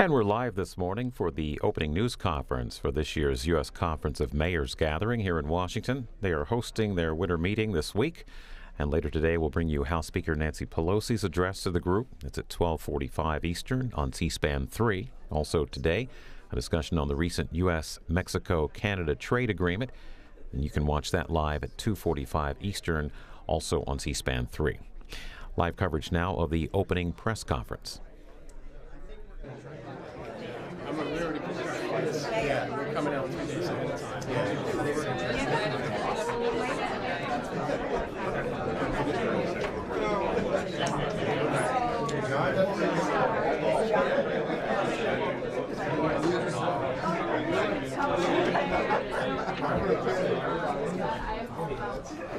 And we're live this morning for the opening news conference for this year's U.S. Conference of Mayors gathering here in Washington. They are hosting their winter meeting this week. And later today, we'll bring you House Speaker Nancy Pelosi's address to the group. It's at 12:45 Eastern on C-SPAN 3. Also today, a discussion on the recent U.S.-Mexico-Canada trade agreement. And you can watch that live at 2:45 Eastern, also on C-SPAN 3. Live coverage now of the opening press conference. Yeah, we're coming out 2 days ahead of time.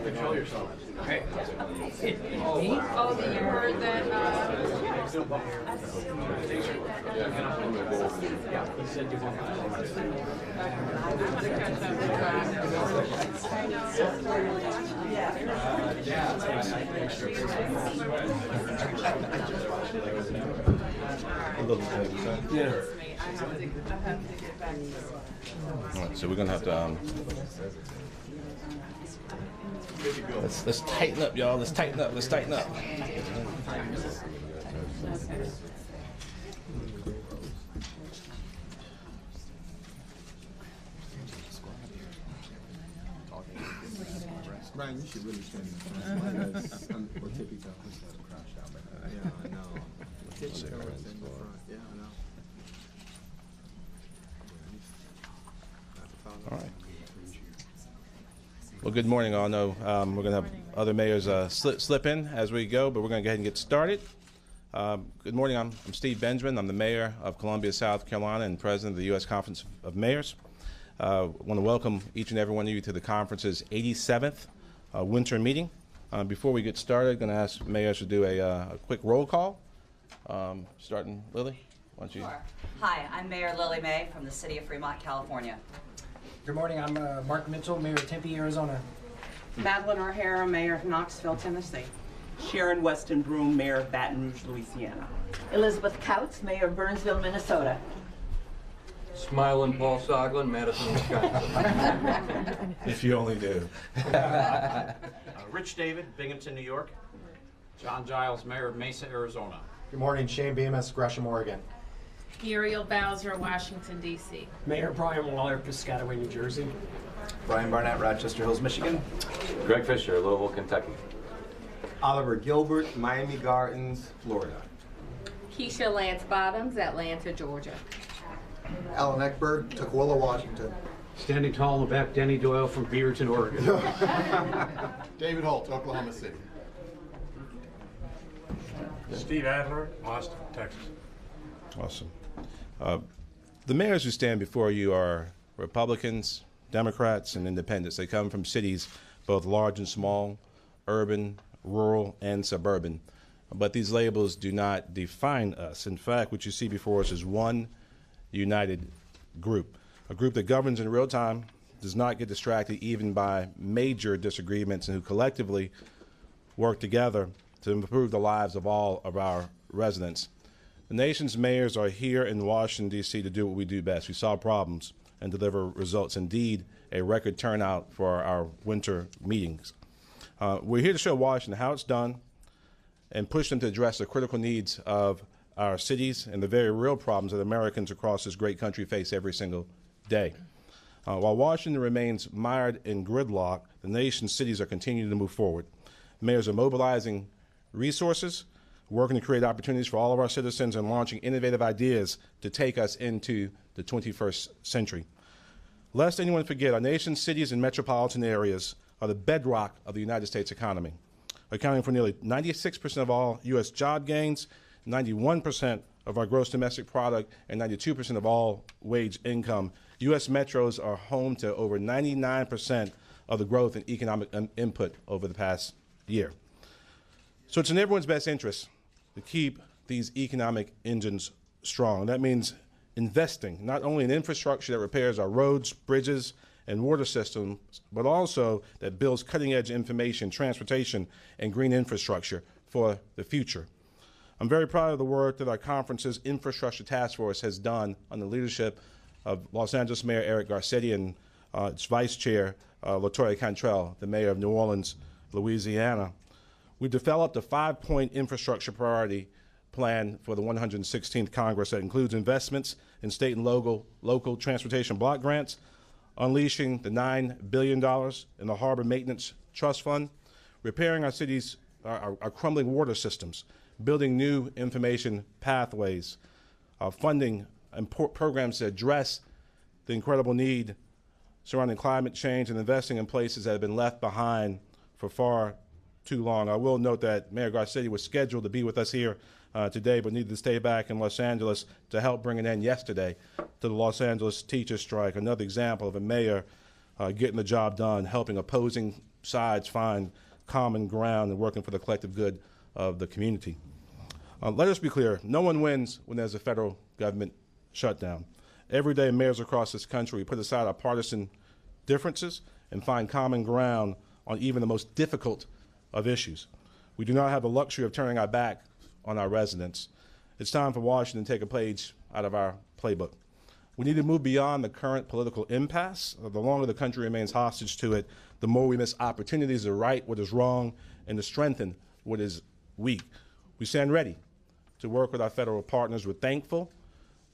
Control yourself. Hey. Oh, you heard that? He said you want Yeah. All right, so we're gonna have to let's tighten up, y'all. Let's tighten up. Let's tighten up. Brian, you should really stand in front. Or tippy toe. Yeah, I know. Tippy toe in the front. Yeah, I know. All right. Well, good morning, all. I know we're going to have other mayors slip in as we go, but we're going to go ahead and get started. Good morning. I'm Steve Benjamin. I'm the mayor of Columbia, South Carolina, and president of the U.S. Conference of Mayors. I want to welcome each and every one of you to the conference's 87th winter meeting. Before we get started, I'm going to ask mayors to do a quick roll call. Starting, Lily, why don't you? Sure. Hi, I'm Mayor Lily May from the city of Fremont, California. Good morning, I'm Mark Mitchell, Mayor of Tempe, Arizona. Madeline O'Hara, Mayor of Knoxville, Tennessee. Sharon Weston Broom, Mayor of Baton Rouge, Louisiana. Elizabeth Couts, Mayor of Burnsville, Minnesota. Smiling Paul Soglin, Madison, Wisconsin. If you only do. Rich David, Binghamton, New York. John Giles, Mayor of Mesa, Arizona. Good morning, Shane Bemis, Gresham, Oregon. Muriel Bowser, Washington, D.C. Mayor Brian Waller, Piscataway, New Jersey. Brian Barnett, Rochester Hills, Michigan. Greg Fisher, Louisville, Kentucky. Oliver Gilbert, Miami Gardens, Florida. Keisha Lance Bottoms, Atlanta, Georgia. Alan Eckberg, Tukwila, Washington. Standing tall in the back, Denny Doyle from Beaverton, Oregon. David Holt, Oklahoma City. Steve Adler, Austin, Texas. Awesome. The mayors who stand before you are Republicans, Democrats, and independents. They come from cities both large and small, urban, rural, and suburban. But these labels do not define us. In fact, what you see before us is one united group, a group that governs in real time, does not get distracted even by major disagreements, and who collectively work together to improve the lives of all of our residents. The nation's mayors are here in Washington, D.C. to do what we do best. We solve problems and deliver results. Indeed, a record turnout for our winter meetings. We're here to show Washington how it's done and push them to address the critical needs of our cities and the very real problems that Americans across this great country face every single day. While Washington remains mired in gridlock, the nation's cities are continuing to move forward. Mayors are mobilizing resources, working to create opportunities for all of our citizens, and launching innovative ideas to take us into the 21st century. Lest anyone forget, our nation's cities and metropolitan areas are the bedrock of the United States economy, accounting for nearly 96% of all U.S. job gains, 91% of our gross domestic product, and 92% of all wage income. U.S. metros are home to over 99% of the growth in economic input over the past year. So it's in everyone's best interest to keep these economic engines strong. That means investing not only in infrastructure that repairs our roads, bridges, and water systems, but also that builds cutting-edge information, transportation, and green infrastructure for the future. I'm very proud of the work that our conference's Infrastructure Task Force has done under the leadership of Los Angeles Mayor Eric Garcetti and its Vice Chair, LaToya Cantrell, the Mayor of New Orleans, Louisiana. We developed a 5-point infrastructure priority plan for the 116th Congress that includes investments in state and local transportation block grants, unleashing the $9 billion in the Harbor Maintenance Trust Fund, repairing our city's our crumbling water systems, building new information pathways, funding programs that address the incredible need surrounding climate change, and investing in places that have been left behind for far too long. I will note that Mayor Garcetti was scheduled to be with us here today, but needed to stay back in Los Angeles to help bring an end yesterday to the Los Angeles teacher strike. Another example of a mayor getting the job done, helping opposing sides find common ground and working for the collective good of the community. Let us be clear, no one wins when there's a federal government shutdown. Every day, mayors across this country put aside our partisan differences and find common ground on even the most difficult of issues. We do not have the luxury of turning our back on our residents. It's time for Washington to take a page out of our playbook. We need to move beyond the current political impasse. The longer the country remains hostage to it, the more we miss opportunities to right what is wrong and to strengthen what is weak. We stand ready to work with our federal partners. We're thankful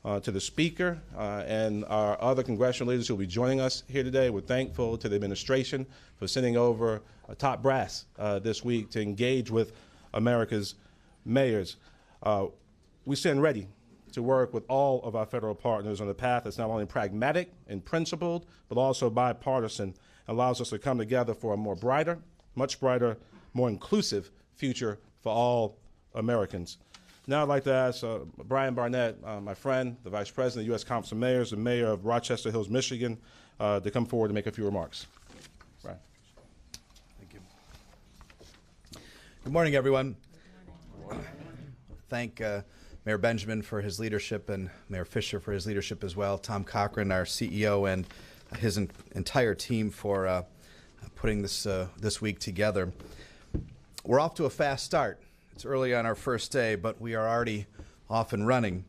to the Speaker and our other congressional leaders who will be joining us here today. We're thankful to the administration for sending over a top brass this week to engage with America's mayors. We stand ready to work with all of our federal partners on a path that's not only pragmatic and principled, but also bipartisan, allows us to come together for a more brighter, much brighter, more inclusive future for all Americans. Now I'd like to ask Brian Barnett, my friend, the Vice President of the U.S. Conference of Mayors, and Mayor of Rochester Hills, Michigan, to come forward and make a few remarks. Brian. Thank you. Good morning, everyone. Thank Mayor Benjamin for his leadership and Mayor Fisher for his leadership as well, Tom Cochran, our CEO, and his entire team for putting this week together. We're off to a fast start. It's early on our first day, but we are already off and running.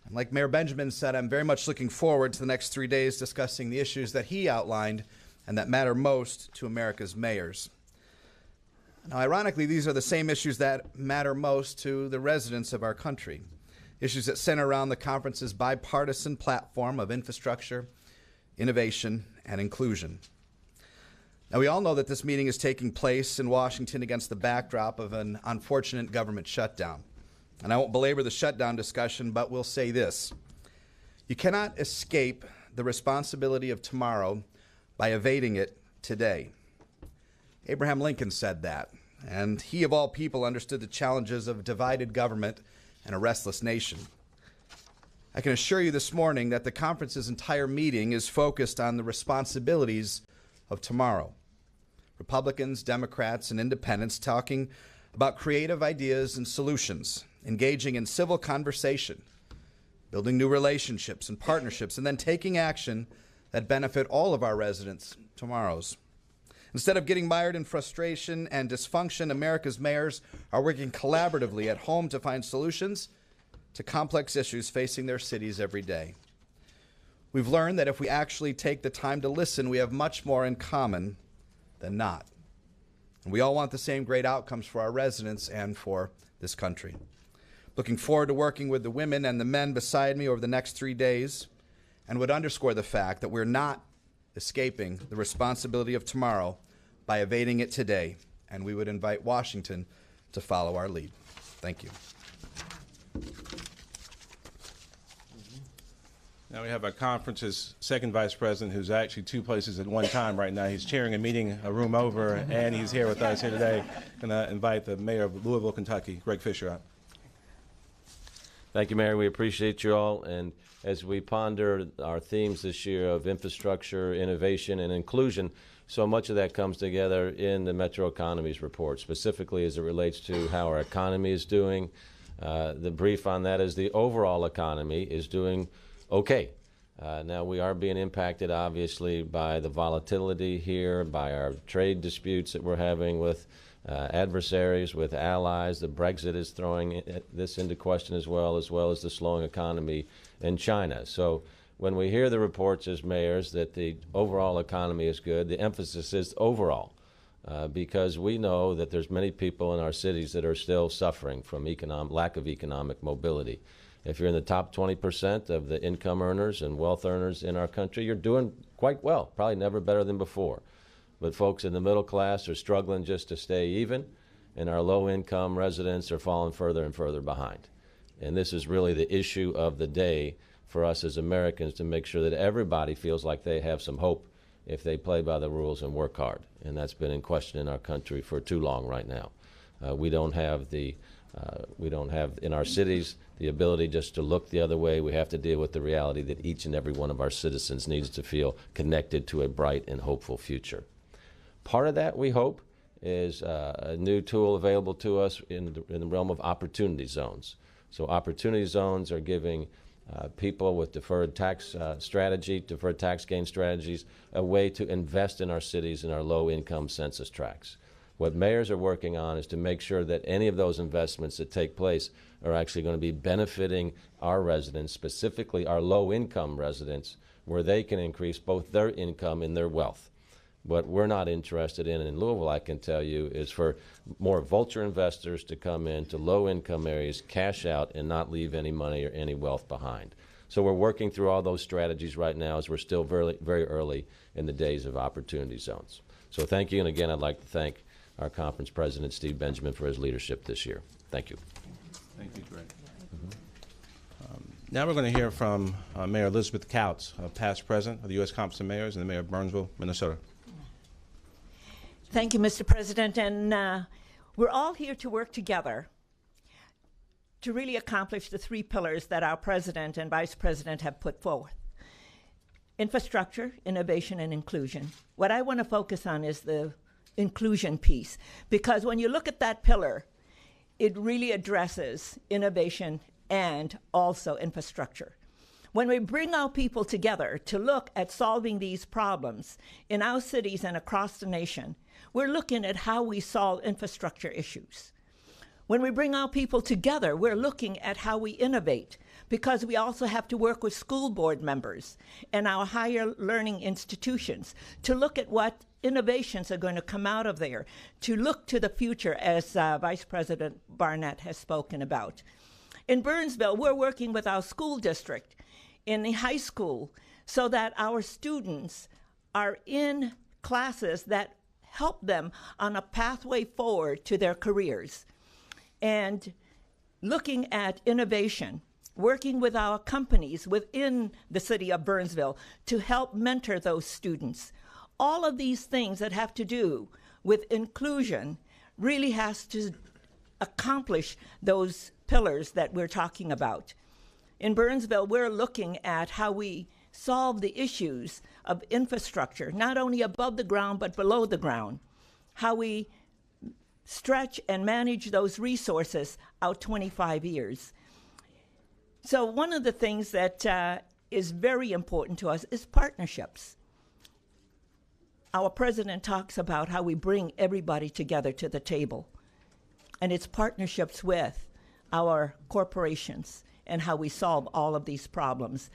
And like Mayor Benjamin said, I'm very much looking forward to the next 3 days discussing the issues that he outlined and that matter most to America's mayors. Now, ironically, these are the same issues that matter most to the residents of our country, issues that center around the conference's bipartisan platform of infrastructure, innovation, and inclusion. Now, we all know that this meeting is taking place in Washington against the backdrop of an unfortunate government shutdown. And I won't belabor the shutdown discussion, but we'll say this. You cannot escape the responsibility of tomorrow by evading it today. Abraham Lincoln said that, and he of all people understood the challenges of divided government and a restless nation. I can assure you this morning that the conference's entire meeting is focused on the responsibilities of tomorrow. Republicans, Democrats, and independents talking about creative ideas and solutions, engaging in civil conversation, building new relationships and partnerships, and then taking action that benefit all of our residents tomorrow's. Instead of getting mired in frustration and dysfunction, America's mayors are working collaboratively at home to find solutions to complex issues facing their cities every day. We've learned that if we actually take the time to listen, we have much more in common than not. And we all want the same great outcomes for our residents and for this country. Looking forward to working with the women and the men beside me over the next 3 days, and would underscore the fact that we're not escaping the responsibility of tomorrow by evading it today, and we would invite Washington to follow our lead. Thank you. Now we have our conference's second vice president, who's actually two places at one time right now. He's chairing a meeting a room over, and he's here with us here today. And I invite the mayor of Louisville, Kentucky, Greg Fisher, out. Thank you, Mayor. We appreciate you all. And as we ponder our themes this year of infrastructure, innovation, and inclusion, so much of that comes together in the Metro Economies report, specifically as it relates to how our economy is doing. The brief on that is the overall economy is doing okay. Now, we are being impacted, obviously, by the volatility here, by our trade disputes that we're having with adversaries, with allies. The Brexit is throwing this into question as well as the slowing economy in China. So when we hear the reports as mayors that the overall economy is good, the emphasis is overall, because we know that there's many people in our cities that are still suffering from lack of economic mobility. If you're in the top 20% of the income earners and wealth earners in our country, you're doing quite well, probably never better than before. But folks in the middle class are struggling just to stay even, and our low-income residents are falling further and further behind. And this is really the issue of the day for us as Americans, to make sure that everybody feels like they have some hope if they play by the rules and work hard. And that's been in question in our country for too long right now. We don't have in our cities the ability just to look the other way. We have to deal with the reality that each and every one of our citizens needs to feel connected to a bright and hopeful future. Part of that, we hope, is a new tool available to us in the realm of opportunity zones. So opportunity zones are giving people with deferred tax gain strategies, a way to invest in our cities and our low-income census tracts. What mayors are working on is to make sure that any of those investments that take place are actually going to be benefiting our residents, specifically our low-income residents, where they can increase both their income and their wealth. What we're not interested in Louisville, I can tell you, is for more vulture investors to come into low-income areas, cash out, and not leave any money or any wealth behind. So we're working through all those strategies right now, as we're still very, very early in the days of opportunity zones. So thank you, and again, I'd like to thank our conference president, Steve Benjamin, for his leadership this year. Thank you. Thank you, Greg. Now we're going to hear from Mayor Elizabeth Couts, past president of the U.S. Conference of Mayors and the mayor of Burnsville, Minnesota. Thank you, Mr. President, and we're all here to work together to really accomplish the three pillars that our president and vice president have put forward: infrastructure, innovation, and inclusion. What I want to focus on is the inclusion piece, because when you look at that pillar, it really addresses innovation and also infrastructure. When we bring our people together to look at solving these problems in our cities and across the nation, we're looking at how we solve infrastructure issues. When we bring our people together, we're looking at how we innovate, because we also have to work with school board members and our higher learning institutions to look at what innovations are going to come out of there, to look to the future, as Vice President Barnett has spoken about. In Burnsville, we're working with our school district in the high school so that our students are in classes that help them on a pathway forward to their careers. And looking at innovation, working with our companies within the city of Burnsville to help mentor those students. All of these things that have to do with inclusion really has to accomplish those pillars that we're talking about. In Burnsville, we're looking at how we solve the issues of infrastructure, not only above the ground, but below the ground, how we stretch and manage those resources out 25 years. So one of the things that is very important to us is partnerships. Our president talks about how we bring everybody together to the table, and it's partnerships with our corporations and how we solve all of these problems: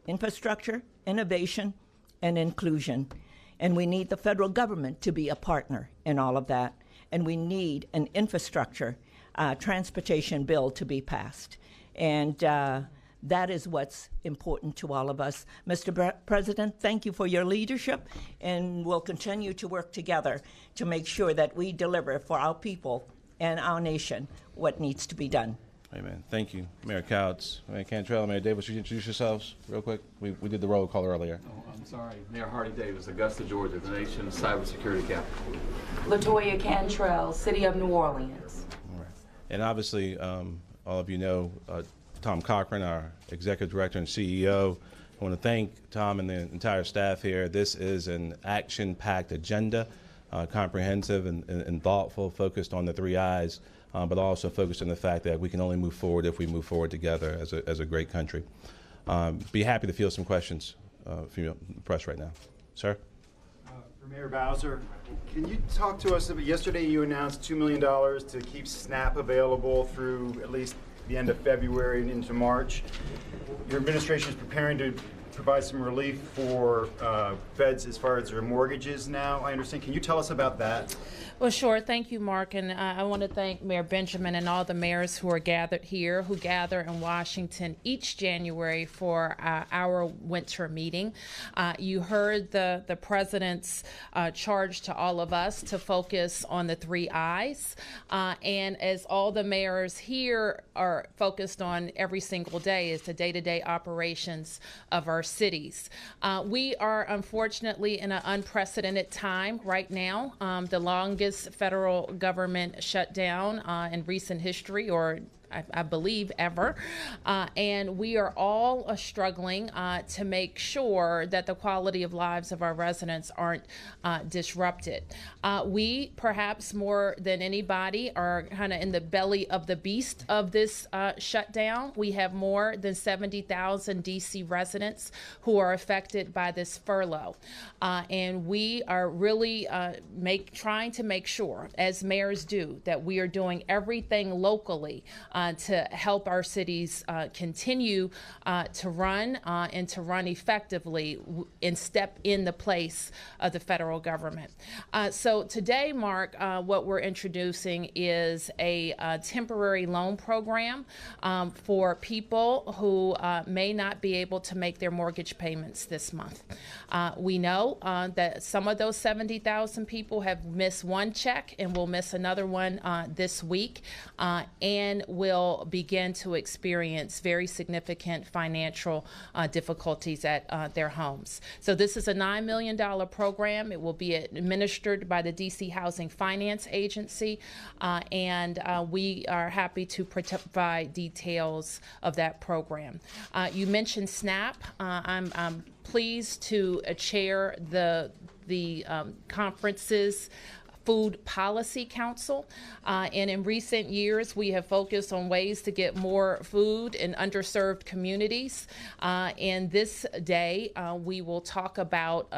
infrastructure, innovation, and inclusion. And we need the federal government to be a partner in all of that. And we need an infrastructure transportation bill to be passed. And that is what's important to all of us. Mr. President, thank you for your leadership, and we'll continue to work together to make sure that we deliver for our people and our nation what needs to be done. Amen. Thank you, Mayor Couts, Mayor Cantrell, Mayor Davis. Would you introduce yourselves real quick? We did the roll call earlier. Oh, I'm sorry. Mayor Hardy Davis, Augusta, Georgia, the nation's cybersecurity capital. LaToya Cantrell, City of New Orleans. All right. And obviously, all of you know Tom Cochran, our Executive Director and CEO. I want to thank Tom and the entire staff here. This is an action-packed agenda, comprehensive and thoughtful, focused on the 3 I's. But also focused on the fact that we can only move forward if we move forward together as a great country. Be happy to field some questions from the press right now. Sir? For Mayor Bowser, can you talk to us about, yesterday you announced $2 million to keep SNAP available through at least the end of February and into March. Your administration is preparing to provide some relief for feds as far as their mortgages now, I understand. Can you tell us about that? Well, sure. Thank you, Mark. And I want to thank Mayor Benjamin and all the mayors who are gathered here, who gather in Washington each January for our winter meeting. You heard the president's charge to all of us to focus on the 3 I's. And as all the mayors here are focused on every single day is the day-to-day operations of our cities. We are unfortunately in an unprecedented time right now, the longest federal government shutdown in recent history, or I believe ever, and we are all struggling to make sure that the quality of lives of our residents aren't disrupted. We, perhaps more than anybody, are kind of in the belly of the beast of this shutdown. We have more than 70,000 DC residents who are affected by this furlough, and we are really trying to make sure, as mayors do, that we are doing everything locally to help our cities continue to run and to run effectively and step in the place of the federal government. So today, Mark, what we're introducing is a temporary loan program for people who may not be able to make their mortgage payments this month. We know that some of those 70,000 people have missed one check and will miss another one this week and will begin to experience very significant financial difficulties at their homes. So this is a $9 million program. It will be administered by the DC Housing Finance Agency, and we are happy to provide details of that program. You mentioned SNAP. I'm pleased to chair the conference's Food Policy Council, and in recent years we have focused on ways to get more food in underserved communities. And this day we will talk about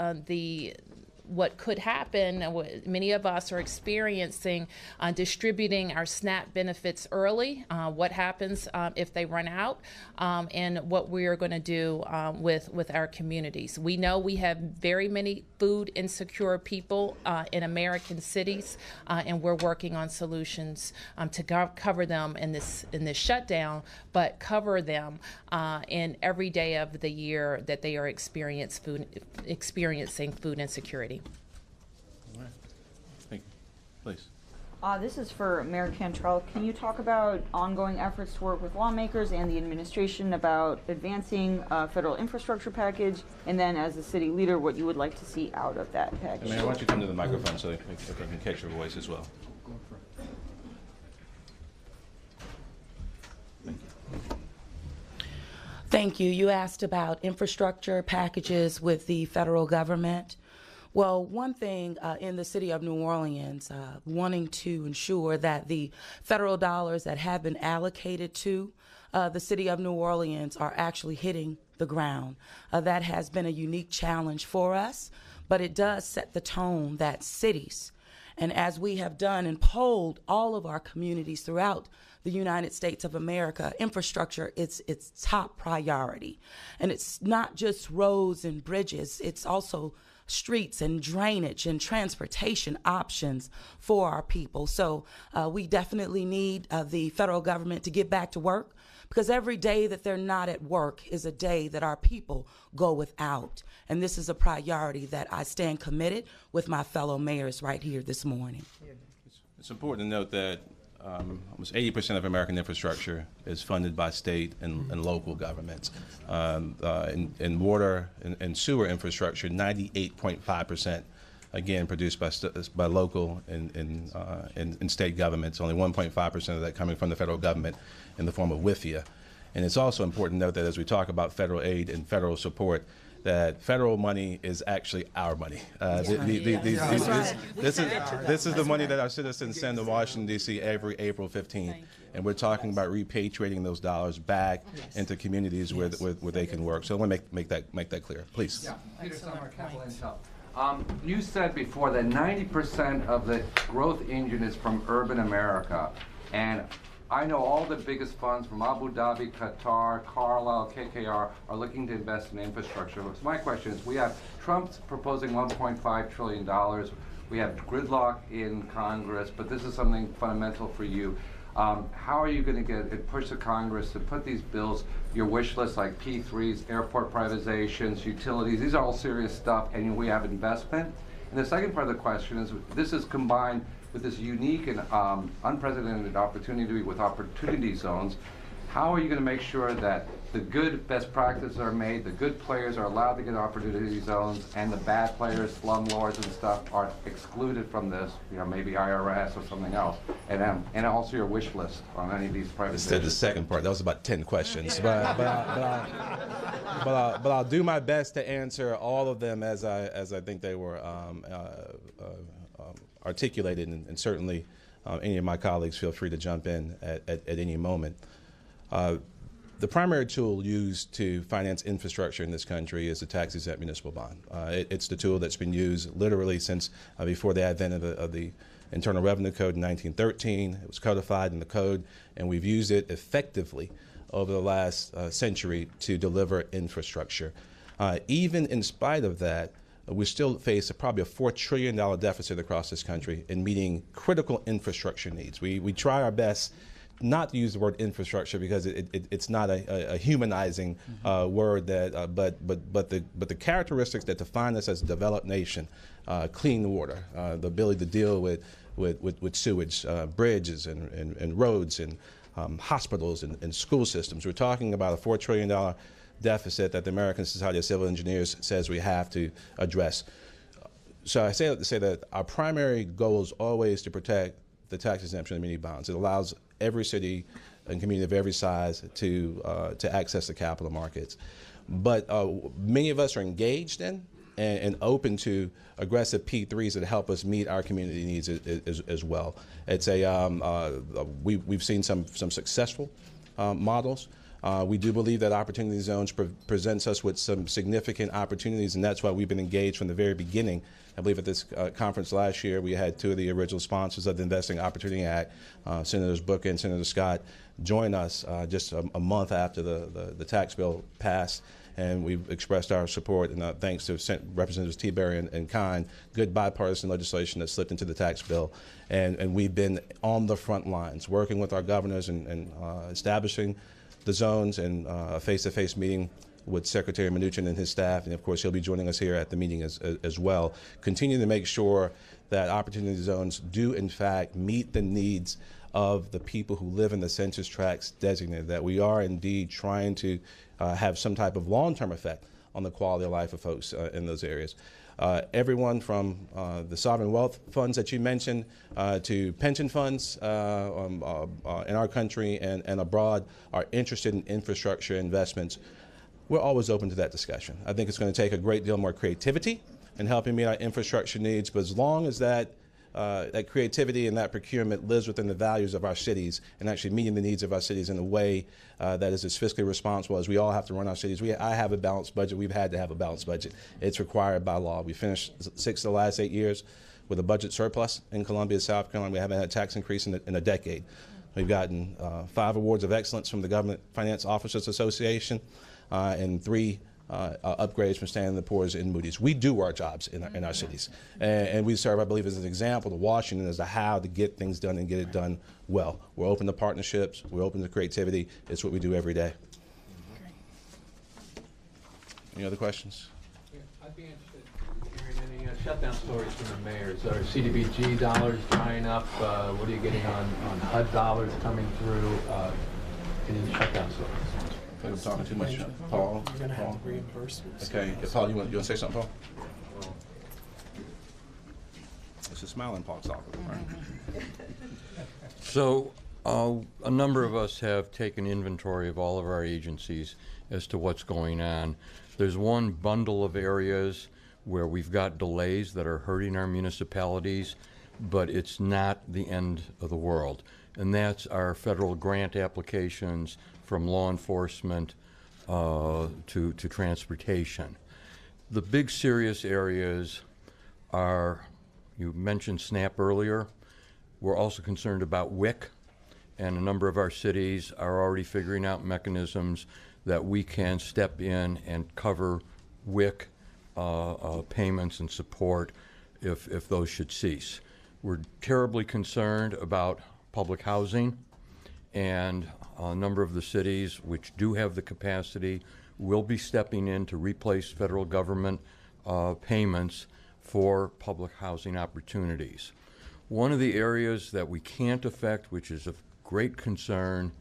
what could happen, and what many of us are experiencing, distributing our SNAP benefits early, what happens if they run out, and what we are going to do with our communities. We know we have very many food insecure people in American cities, and we're working on solutions to cover them in this shutdown, but cover them in every day of the year that they are experiencing food insecurity. All right. Thank you. Please. This is for Mayor Cantrell. Can you talk about ongoing efforts to work with lawmakers and the administration about advancing a federal infrastructure package, and then as a city leader, what you would like to see out of that package? Mayor, why don't you come to the microphone so they can catch your voice as well. Thank you. You asked about infrastructure packages with the federal government. Well, one thing in the city of New Orleans, wanting to ensure that the federal dollars that have been allocated to the city of New Orleans are actually hitting the ground. That has been a unique challenge for us, but it does set the tone that cities, and as we have done and polled all of our communities throughout the United States of America, infrastructure is its top priority. And it's not just roads and bridges, it's also streets and drainage and transportation options for our people. So we definitely need the federal government to get back to work, because every day that they're not at work is a day that our people go without. And this is a priority that I stand committed with my fellow mayors right here this morning. It's important to note that almost 80% of American infrastructure is funded by state and local governments. In water and sewer infrastructure, 98.5%, again, produced by local and state governments. Only 1.5% of that coming from the federal government in the form of WIFIA. And it's also important to note that as we talk about federal aid and federal support, that federal money is actually our money. This is the money that our citizens send to Washington, D.C. every April 15th. And we're talking about repatriating those dollars back into communities where they can work. So I want to make that clear. Please. Yeah, Peter Summer, Capital Intel. You said before that 90% of the growth engine is from urban America, and I know all the biggest funds from Abu Dhabi, Qatar, Carlyle, KKR are looking to invest in infrastructure. So my question is, we have Trump's proposing $1.5 trillion. We have gridlock in Congress, but this is something fundamental for you. How are you going to push the Congress to put these bills, your wish list like P3s, airport privatizations, utilities, these are all serious stuff, and we have investment? And the second part of the question is, this is combined with this unique and unprecedented opportunity with opportunity zones. How are you going to make sure that the good best practices are made, the good players are allowed to get opportunity zones, and the bad players, slumlords and stuff, are excluded from this, maybe IRS or something else? And also your wish list on any of these privatizations. Instead the second part, that was about 10 questions. But I'll do my best to answer all of them as I think they were articulated, and certainly any of my colleagues feel free to jump in at any moment. The primary tool used to finance infrastructure in this country is the tax-exempt municipal bond. It's the tool that's been used literally since before the advent of the Internal Revenue Code in 1913. It was codified in the code, and we've used it effectively over the last century to deliver infrastructure. Even in spite of that, we still face probably a $4 trillion deficit across this country in meeting critical infrastructure needs. We try our best not to use the word infrastructure because it's not a humanizing word, that but the characteristics that define us as a developed nation, clean water, the ability to deal with sewage, bridges and roads and hospitals and school systems. We're talking about a $4 trillion deficit that the American Society of Civil Engineers says we have to address. So I say that to say that our primary goal is always to protect the tax exemption of muni bonds. It allows every city and community of every size to access the capital markets. But many of us are engaged in and open to aggressive P3s that help us meet our community needs as well. It's we've seen some successful models. We do believe that opportunity zones presents us with some significant opportunities, and that's why we've been engaged from the very beginning. I believe at this conference last year, we had two of the original sponsors of the Investing Opportunity Act, Senators Booker and Senator Scott, join us just a month after the tax bill passed, and we've expressed our support and thanks to Representatives T-Berry and Kine, good bipartisan legislation that slipped into the tax bill. And we've been on the front lines, working with our governors and establishing the zones, and a face-to-face meeting with Secretary Mnuchin and his staff, and of course he'll be joining us here at the meeting as well. Continue to make sure that opportunity zones do in fact meet the needs of the people who live in the census tracts designated, that we are indeed trying to have some type of long-term effect on the quality of life of folks in those areas. Everyone from the sovereign wealth funds that you mentioned to pension funds in our country and abroad are interested in infrastructure investments. We're always open to that discussion. I think it's going to take a great deal more creativity in helping meet our infrastructure needs, but as long as that creativity and that procurement lives within the values of our cities and actually meeting the needs of our cities in a way that is as fiscally responsible as we all have to run our cities. I have a balanced budget. We've had to have a balanced budget. It's required by law. We finished 6 of the last 8 years with a budget surplus in Columbia, South Carolina. We haven't had a tax increase in a decade. We've gotten 5 awards of excellence from the Government Finance Officers Association and 3 upgrades from Standard & Poor's and Moody's. We do our jobs in our cities. And we serve, I believe, as an example to Washington as to how to get things done and get it done well. We're open to partnerships. We're open to creativity. It's what we do every day. Any other questions? Yeah, I'd be interested in hearing any shutdown stories from the mayors. Are CDBG dollars drying up? What are you getting on HUD dollars coming through? Any shutdown stories? I think I'm talking too much. Paul? You're going to have reimbursements. Okay. Yeah, Paul, you want to say something, Paul? It's a smiling Paul talking. Right? So a number of us have taken inventory of all of our agencies as to what's going on. There's one bundle of areas where we've got delays that are hurting our municipalities, but it's not the end of the world. And that's our federal grant applications from law enforcement to transportation. The big serious areas you mentioned SNAP earlier. We're also concerned about WIC, and a number of our cities are already figuring out mechanisms that we can step in and cover WIC payments and support if those should cease. We're terribly concerned about public housing, and a number of the cities which do have the capacity will be stepping in to replace federal government payments for public housing opportunities. One of the areas that we can't affect, which is of great concern,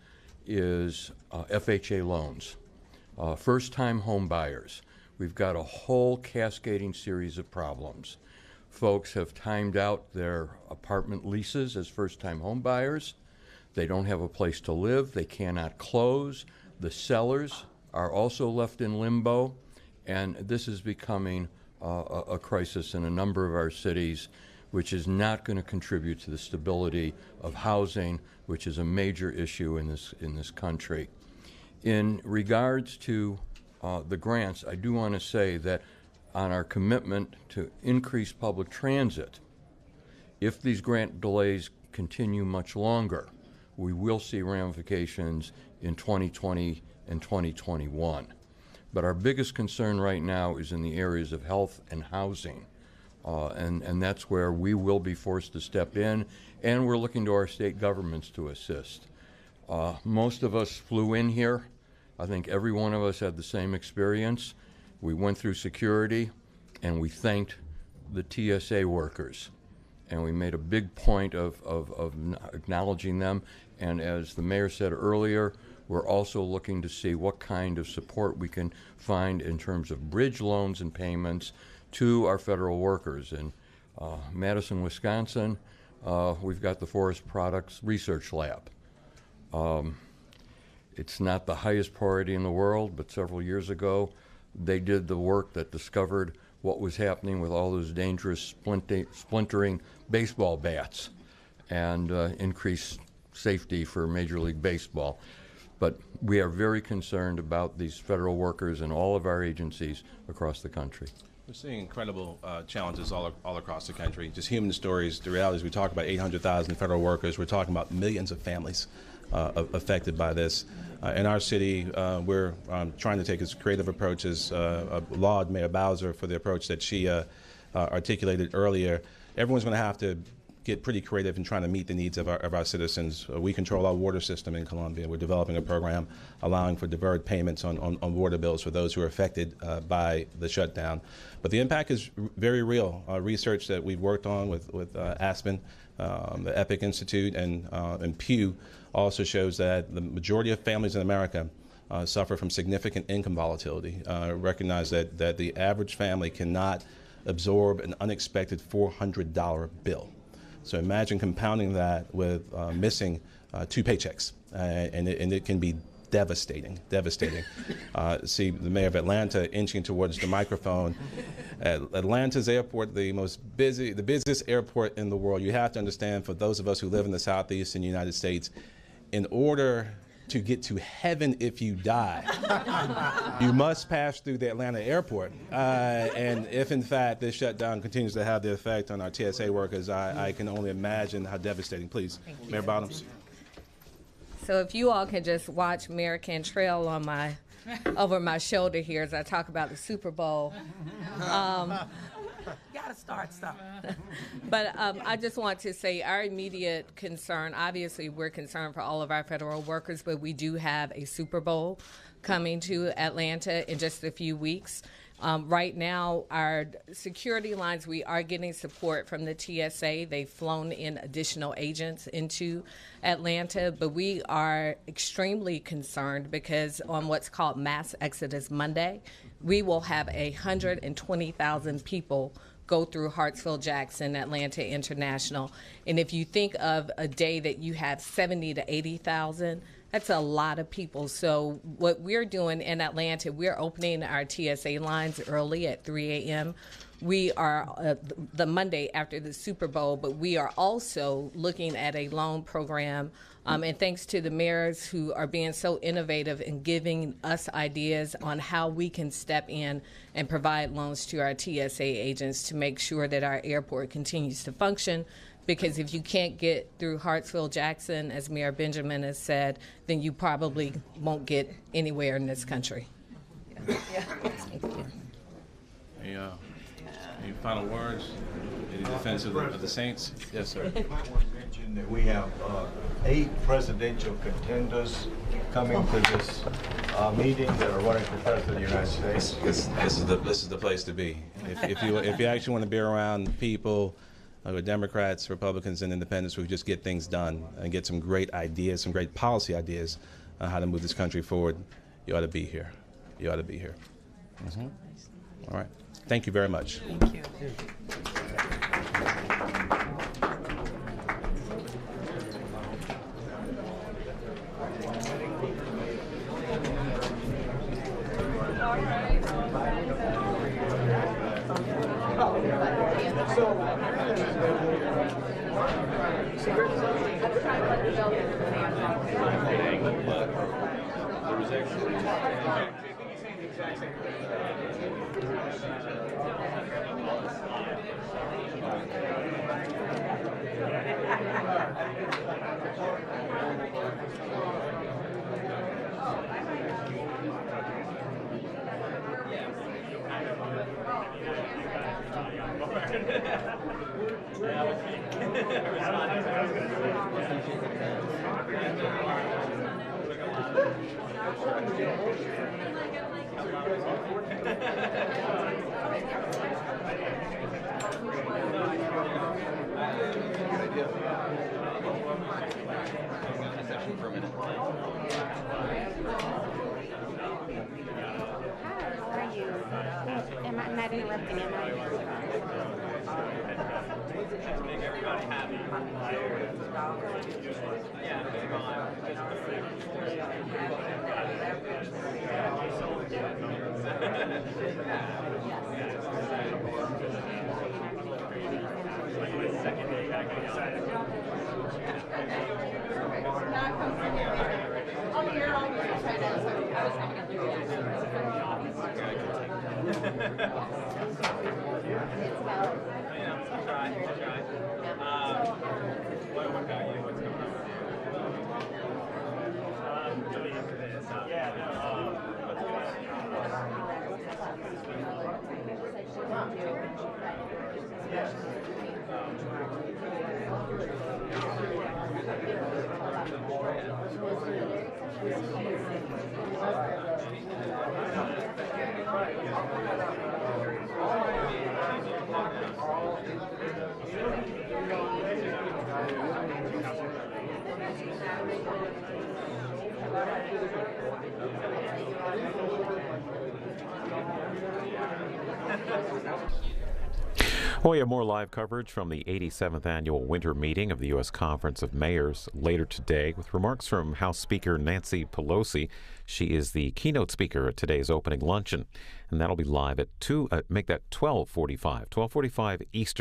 is FHA loans. First-time home buyers. We've got a whole cascading series of problems. Folks have timed out their apartment leases as first-time home buyers. They don't have a place to live. They cannot close. The sellers are also left in limbo, and this is becoming a crisis in a number of our cities, which is not going to contribute to the stability of housing, which is a major issue in this country. In regards to the grants, I do want to say that on our commitment to increase public transit, if these grant delays continue much longer, we will see ramifications in 2020 and 2021. But our biggest concern right now is in the areas of health and housing. And that's where we will be forced to step in, and we're looking to our state governments to assist. Most of us flew in here. I think every one of us had the same experience. We went through security, and we thanked the TSA workers. And we made a big point of acknowledging them. And as the mayor said earlier, we're also looking to see what kind of support we can find in terms of bridge loans and payments to our federal workers. In Madison, Wisconsin, we've got the Forest Products Research Lab. It's not the highest priority in the world, but several years ago, they did the work that discovered what was happening with all those dangerous splintering baseball bats and increased safety for Major League Baseball. But we are very concerned about these federal workers and all of our agencies across the country. We're seeing incredible challenges all across the country, just human stories. The reality is we talk about 800,000 federal workers. We're talking about millions of families affected by this. In our city, we're trying to take as creative approaches. Laud Mayor Bowser for the approach that she articulated earlier. Everyone's going to have to get pretty creative in trying to meet the needs of our citizens. We control our water system in Columbia. We're developing a program allowing for deferred payments on water bills for those who are affected by the shutdown. But the impact is very real. Research that we've worked on with Aspen, the Epic Institute, and Pew also shows that the majority of families in America suffer from significant income volatility. Recognize that the average family cannot absorb an unexpected $400 bill. So imagine compounding that with missing 2 paychecks, and it can be devastating. See the mayor of Atlanta inching towards the microphone. At Atlanta's airport, the busiest airport in the world. You have to understand, for those of us who live in the southeastern United States, in order to get to heaven if you die, you must pass through the Atlanta airport. And if, in fact, this shutdown continues to have the effect on our TSA workers, I can only imagine how devastating. Please, Mayor Bottoms. So if you all can just watch Mayor Cantrell on over my shoulder here as I talk about the Super Bowl. Gotta start something. But I just want to say our immediate concern, obviously we're concerned for all of our federal workers, but we do have a Super Bowl coming to Atlanta in just a few weeks. Right now, our security lines, we are getting support from the TSA. They've flown in additional agents into Atlanta, but we are extremely concerned because on what's called Mass Exodus Monday, we will have 120,000 people go through Hartsfield-Jackson, Atlanta International. And if you think of a day that you have 70 to 80,000, that's a lot of people. So what we're doing in Atlanta, we're opening our TSA lines early at 3 a.m. we are the Monday after the Super Bowl, but we are also looking at a loan program. And thanks to the mayors who are being so innovative and giving us ideas on how we can step in and provide loans to our TSA agents to make sure that our airport continues to function. Because if you can't get through Hartsfield-Jackson, as Mayor Benjamin has said, then you probably won't get anywhere in this country. Any final words? Any defense of the Saints? Yes, sir. You might want to mention that we have 8 presidential contenders coming to this meeting that are running for president of the United States. This is the place to be. If you actually want to be around people, Democrats, Republicans, and Independents who just get things done and get some great ideas, some great policy ideas on how to move this country forward, you ought to be here. You ought to be here. All right. Thank you very much. Thank you. Am I not interrupting him? Make everybody happy. Second day back inside. I'll be here all week right now, so I was having a What about you? What's going on? Really into this. Well, we have more live coverage from the 87th annual winter meeting of the U.S. Conference of Mayors later today with remarks from House Speaker Nancy Pelosi. She is the keynote speaker at today's opening luncheon, and that'll be live at 12:45 Eastern.